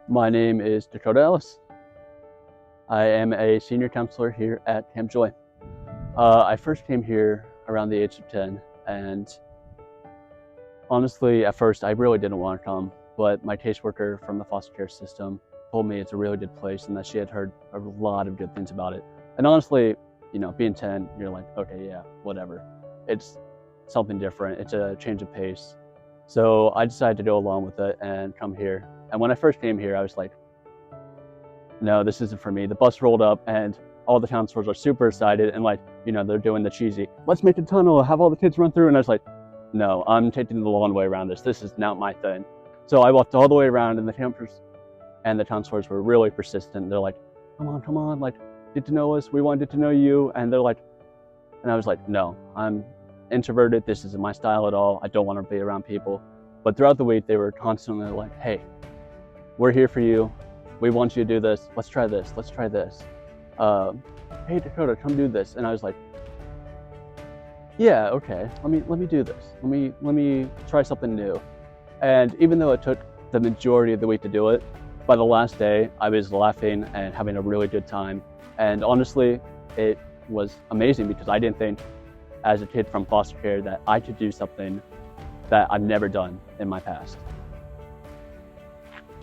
My name is Dakota Ellis. I am a senior counselor here at Camp Joy. I first came here around the age of 10, and honestly, at first, I really didn't want to come, but my caseworker from the foster care system told me it's a really good place and that she had heard a lot of good things about it. And honestly, being 10, you're like, okay, yeah, whatever. It's something different. It's a change of pace. So I decided to go along with it and come here. And when I first came here, I was like, no, this isn't for me. The bus rolled up and all the counselors are super excited and they're doing the cheesy, let's make a tunnel, have all the kids run through. And I was like, no, I'm taking the long way around this. This is not my thing. So I walked all the way around and the campers and the counselors were really persistent. They're like, come on, get to know us. We wanted to know you. And they're like, and I was like, no, I'm introverted. This isn't my style at all. I don't want to be around people. But throughout the week, they were constantly like, hey, we're here for you. We want you to do this. Let's try this. Let's try this. Hey, Dakota, come do this. And I was like, yeah, okay. Let me do this. Let me try something new. And even though it took the majority of the week to do it, by the last day, I was laughing and having a really good time. And honestly, it was amazing because I didn't think as a kid from foster care that I could do something that I've never done in my past.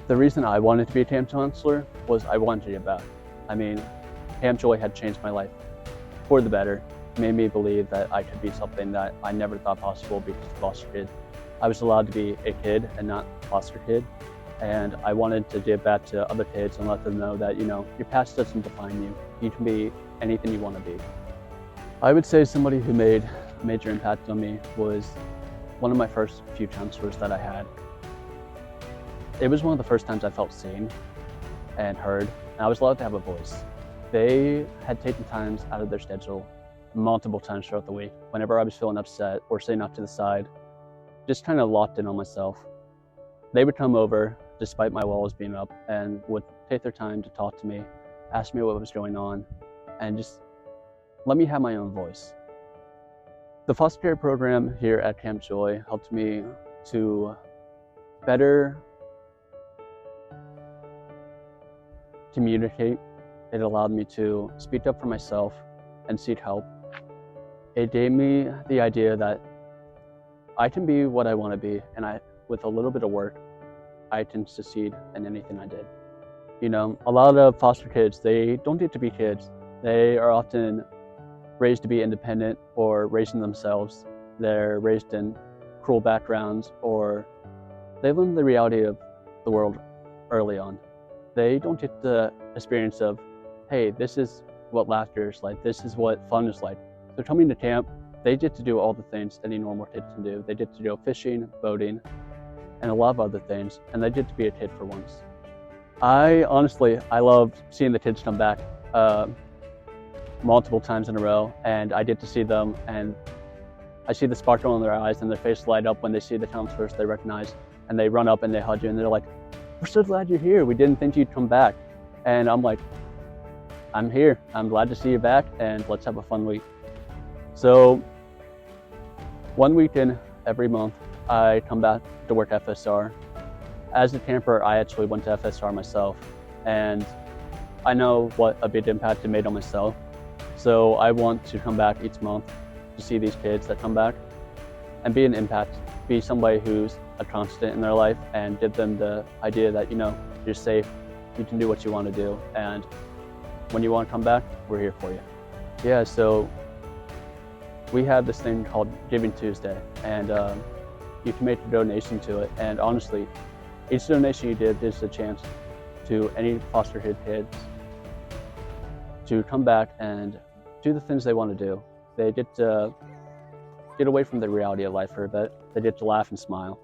The reason I wanted to be a camp counselor was I wanted to give back. Camp Joy had changed my life for the better, made me believe that I could be something that I never thought possible because of foster kid. I was allowed to be a kid and not a foster kid, and I wanted to give back to other kids and let them know that, your past doesn't define you. You can be anything you want to be. I would say somebody who made a major impact on me was one of my first few counselors that I had. It was one of the first times I felt seen and heard, and I was allowed to have a voice. They had taken times out of their schedule multiple times throughout the week. Whenever I was feeling upset or sitting off to the side, just kind of locked in on myself, they would come over, despite my walls being up, and would take their time to talk to me, ask me what was going on, and just let me have my own voice. The foster care program here at Camp Joy helped me to better communicate. It allowed me to speak up for myself and seek help. It gave me the idea that I can be what I want to be, and with a little bit of work, I can succeed in anything I did. A lot of foster kids, they don't get to be kids. They are often raised to be independent or raising themselves. They're raised in cruel backgrounds, or they learn the reality of the world early on. They don't get the experience of, hey, this is what laughter is like, this is what fun is like. So coming to camp, they get to do all the things any normal kid can do. They get to go fishing, boating, and a lot of other things, and they get to be a kid for once. I love seeing the kids come back multiple times in a row, and I get to see them, and I see the sparkle in their eyes and their face light up when they see the counselors they recognize, and they run up and they hug you, and they're like, we're so glad you're here. We didn't think you'd come back. And I'm like, I'm here. I'm glad to see you back, and let's have a fun week. So one weekend every month, I come back to work FSR. As a camper, I actually went to FSR myself, and I know what a big impact it made on myself. So I want to come back each month to see these kids that come back and be an impact, be somebody who's a constant in their life, and give them the idea that, you're safe, you can do what you want to do, and when you want to come back, we're here for you. Yeah, so we have this thing called Giving Tuesday, and you can make a donation to it, and honestly, each donation you give gives a chance to any foster kids to come back and do the things they want to do. They get to get away from the reality of life for a bit. They get to laugh and smile.